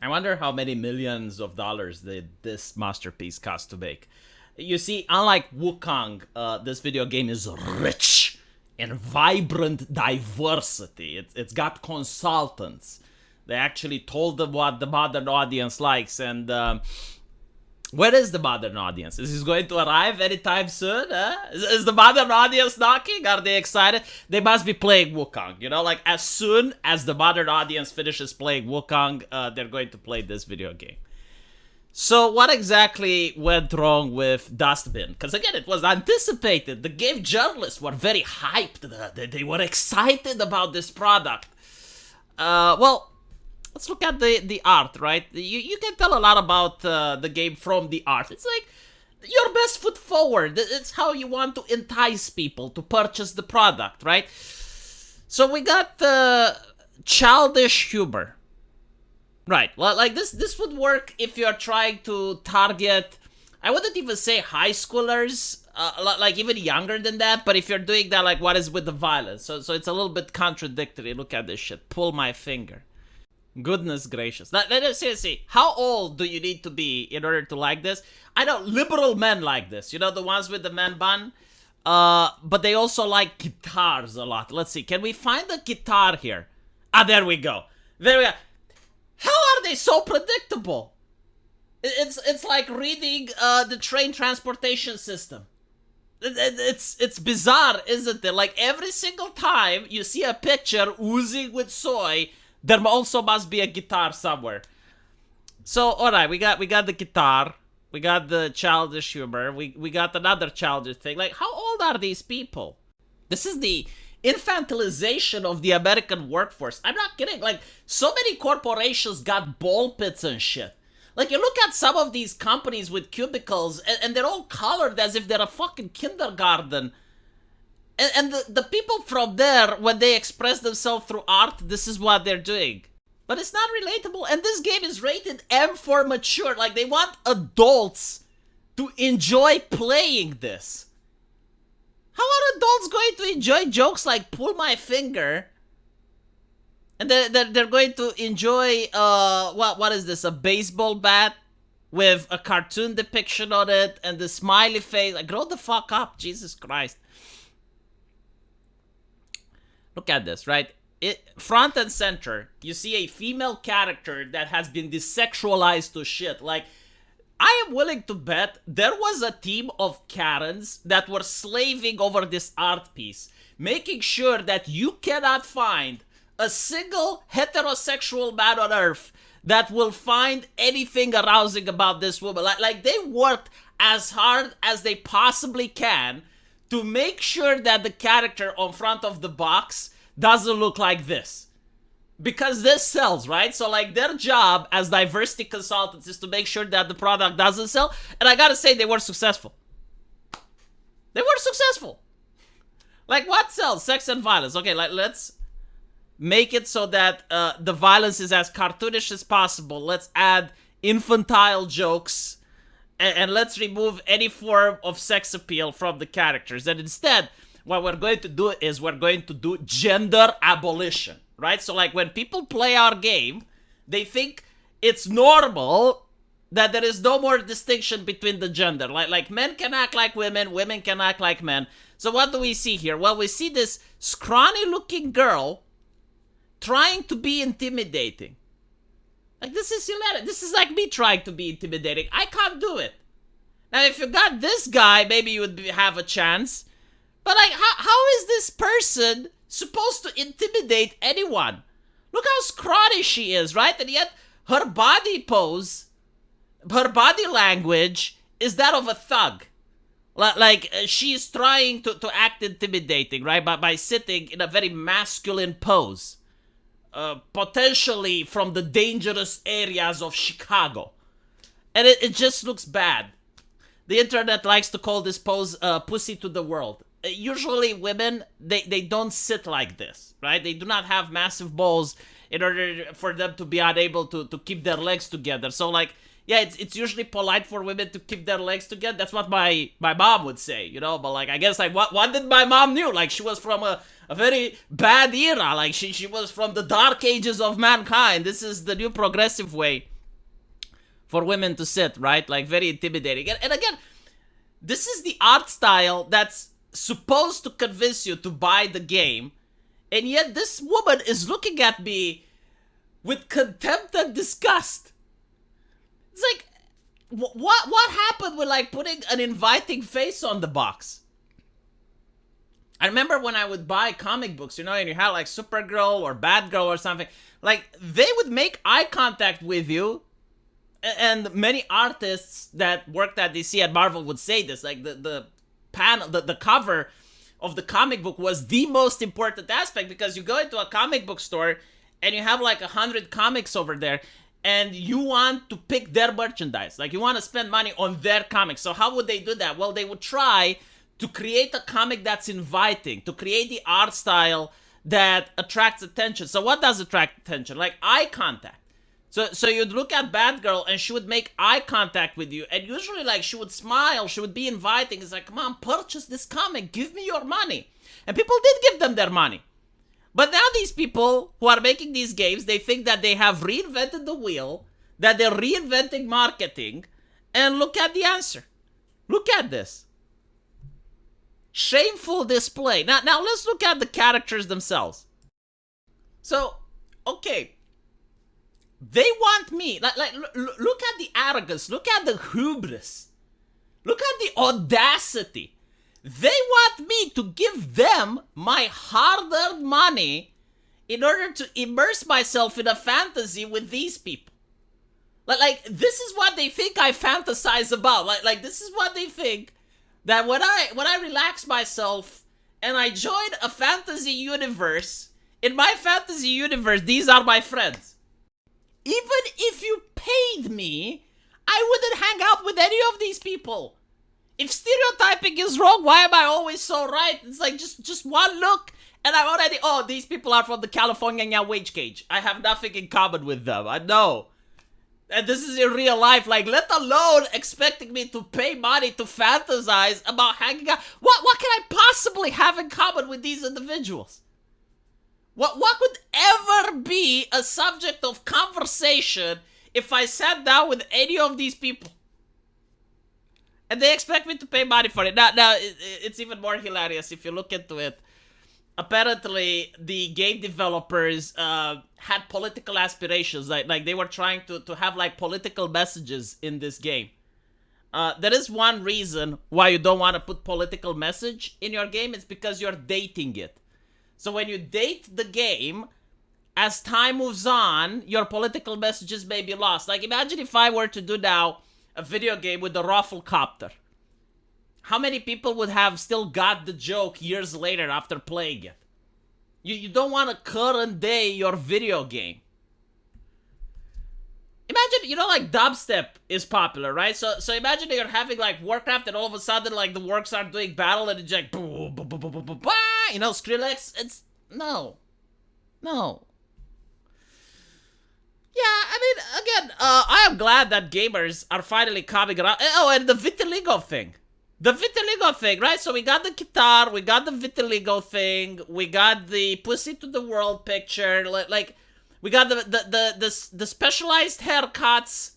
I wonder how many millions of dollars did this masterpiece cost to make. You see, unlike Wukong, this video game is rich in vibrant diversity. It's got consultants. They actually told them what the modern audience likes, and where is the modern audience? Is this going to arrive anytime soon? Is the modern audience knocking? Are they excited? They must be playing Wukong. You know, like as soon as the modern audience finishes playing Wukong, they're going to play this video game. So what exactly went wrong with Dustbin? Because again, it was anticipated. The game journalists were very hyped. They were excited about this product. Well, let's look at the art, right? You can tell a lot about the game from the art. It's like your best foot forward. It's how you want to entice people to purchase the product, right? So we got the childish humor. Right, like this would work if you're trying to target, I wouldn't even say high schoolers, like even younger than that, but if you're doing that, like what is with the violence? So it's a little bit contradictory. Look at this shit. Pull my finger. Goodness gracious. Let us see. How old do you need to be in order to like this? I know liberal men like this. You know, the ones with the man bun? But they also like guitars a lot. Let's see. Can we find the guitar here? Ah, there we go. There we go. How are they so predictable? It's like reading the train transportation system. It's bizarre, isn't it? Like every single time you see a picture oozing with soy, there also must be a guitar somewhere. So, alright, we got the guitar. We got the childish humor. We got another childish thing. Like, how old are these people? This is the infantilization of the American workforce. I'm not kidding. Like, so many corporations got ball pits and shit. Like, you look at some of these companies with cubicles, and they're all colored as if they're a fucking kindergarten. And the people from there, when they express themselves through art, this is what they're doing. But it's not relatable, and this game is rated M for mature. Like, they want adults to enjoy playing this. How are adults going to enjoy jokes like pull my finger? And they're going to enjoy, what is this? A baseball bat with a cartoon depiction on it and the smiley face. Like, grow the fuck up, Jesus Christ. Look at this, right? Front and center, you see a female character that has been desexualized to shit. Like, I am willing to bet there was a team of Karens that were slaving over this art piece, making sure that you cannot find a single heterosexual man on earth that will find anything arousing about this woman. Like they worked as hard as they possibly can to make sure that the character on front of the box doesn't look like this. Because this sells, right? So, like, their job as diversity consultants is to make sure that the product doesn't sell. And I gotta say, they were successful. They were successful. Like, what sells? Sex and violence. Okay, like, let's make it so that the violence is as cartoonish as possible. Let's add infantile jokes. And let's remove any form of sex appeal from the characters. And instead, what we're going to do is we're going to do gender abolition. Right? So, like, when people play our game, they think it's normal that there is no more distinction between the gender. Like men can act like women, women can act like men. So what do we see here? Well, we see this scrawny-looking girl trying to be intimidating. Like, this is hilarious. This is like me trying to be intimidating. I can't do it. Now, if you got this guy, maybe you would have a chance. But, like, how is this person supposed to intimidate anyone? Look how scrawny she is, right? And yet her body pose, her body language is that of a thug. Like she's trying to act intimidating, right? By sitting in a very masculine pose. Potentially from the dangerous areas of Chicago. And it just looks bad. The internet likes to call this pose pussy to the world. Usually women, they don't sit like this, right? They do not have massive balls in order for them to be unable to keep their legs together. So, like, yeah, it's usually polite for women to keep their legs together. That's what my mom would say, you know. But like, I guess like what did my mom knew? Like, she was from a very bad era. Like she was from the dark ages of mankind. This is the new progressive way for women to sit, right? Like, very intimidating. And again, this is the art style that's supposed to convince you to buy the game, and yet this woman is looking at me with contempt and disgust. It's like, what happened with like putting an inviting face on the box? I remember when I would buy comic books, you know, and you had like Supergirl or Batgirl or something, like they would make eye contact with you, and many artists that worked at DC and Marvel would say this, like the panel, the cover of the comic book was the most important aspect, because you go into a comic book store and you have like 100 comics over there, and you want to pick their merchandise. Like, you want to spend money on their comics. So how would they do that? Well, they would try to create a comic that's inviting, to create the art style that attracts attention. So what does attract attention? Like eye contact. So you'd look at Batgirl and she would make eye contact with you, and usually like she would smile, she would be inviting. It's like, come on, purchase this comic, give me your money. And people did give them their money. But now these people who are making these games, they think that they have reinvented the wheel, that they're reinventing marketing, and look at the answer. Look at this. Shameful display. Now let's look at the characters themselves. So, okay. They want me, look at the arrogance, look at the hubris, look at the audacity. They want me to give them my hard-earned money in order to immerse myself in a fantasy with these people. Like this is what they think I fantasize about. Like this is what they think, that when I relax myself and I join a fantasy universe, in my fantasy universe, these are my friends. Even if you paid me, I wouldn't hang out with any of these people. If stereotyping is wrong, why am I always so right? It's like just one look and I'm already, oh, these people are from the California wage cage. I have nothing in common with them. I know. And this is in real life, like, let alone expecting me to pay money to fantasize about hanging out. What can I possibly have in common with these individuals? What could ever be a subject of conversation if I sat down with any of these people? And they expect me to pay money for it. Now it's even more hilarious if you look into it. Apparently, the game developers had political aspirations. Like they were trying to have like political messages in this game. There is one reason why you don't want to put political message in your game. It's because you're dating it. So when you date the game, as time moves on, your political messages may be lost. Like, imagine if I were to do now a video game with the Rafflecopter. How many people would have still got the joke years later after playing it? You don't want to current day your video game. Imagine, you know, like dubstep is popular, right? So imagine you're having like Warcraft and all of a sudden like the orcs are doing battle and it's like, boo, boo, boo, boo, boo, boo, bah! You know, Skrillex. It's, no. Yeah, I mean, again, I am glad that gamers are finally coming around. Oh, and the vitiligo thing. The vitiligo thing, right? So we got the guitar, we got the vitiligo thing, we got the pussy to the world picture, like we got the specialized haircuts.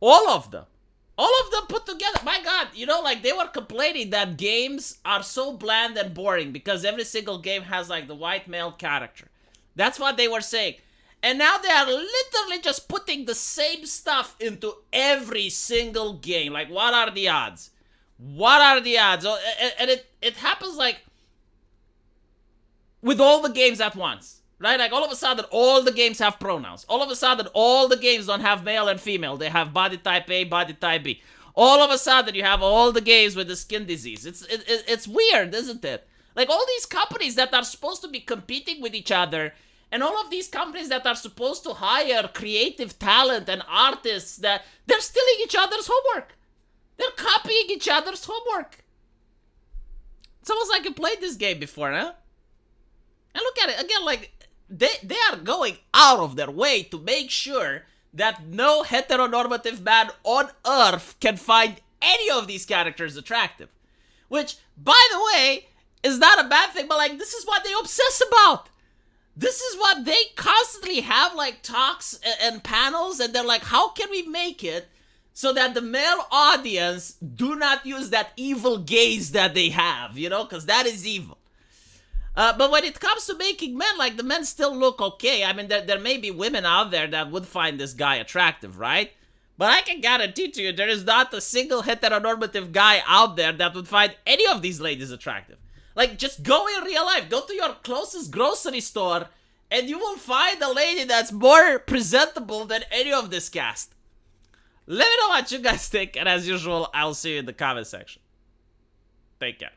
All of them put together. My God, you know, like they were complaining that games are so bland and boring because every single game has like the white male character. That's what they were saying. And now they are literally just putting the same stuff into every single game. Like, what are the odds? What are the odds? And it happens like with all the games at once, right? Like all of a sudden, all the games have pronouns. All of a sudden, all the games don't have male and female. They have body type A, body type B. All of a sudden, you have all the games with the skin disease. It's weird, isn't it? Like all these companies that are supposed to be competing with each other, and all of these companies that are supposed to hire creative talent and artists, that they're stealing each other's homework. They're copying each other's homework. It's almost like you played this game before, huh? And look at it, again, like, they are going out of their way to make sure that no heteronormative man on Earth can find any of these characters attractive. Which, by the way, is not a bad thing, but like, this is what they obsess about. This is what they constantly have, like, talks and panels, and they're like, how can we make it so that the male audience do not use that evil gaze that they have, you know, because that is evil. But when it comes to making men, like, the men still look okay. I mean, there may be women out there that would find this guy attractive, right? But I can guarantee to you, there is not a single heteronormative guy out there that would find any of these ladies attractive. Like, just go in real life, go to your closest grocery store, and you will find a lady that's more presentable than any of this cast. Let me know what you guys think, and as usual, I'll see you in the comment section. Take care.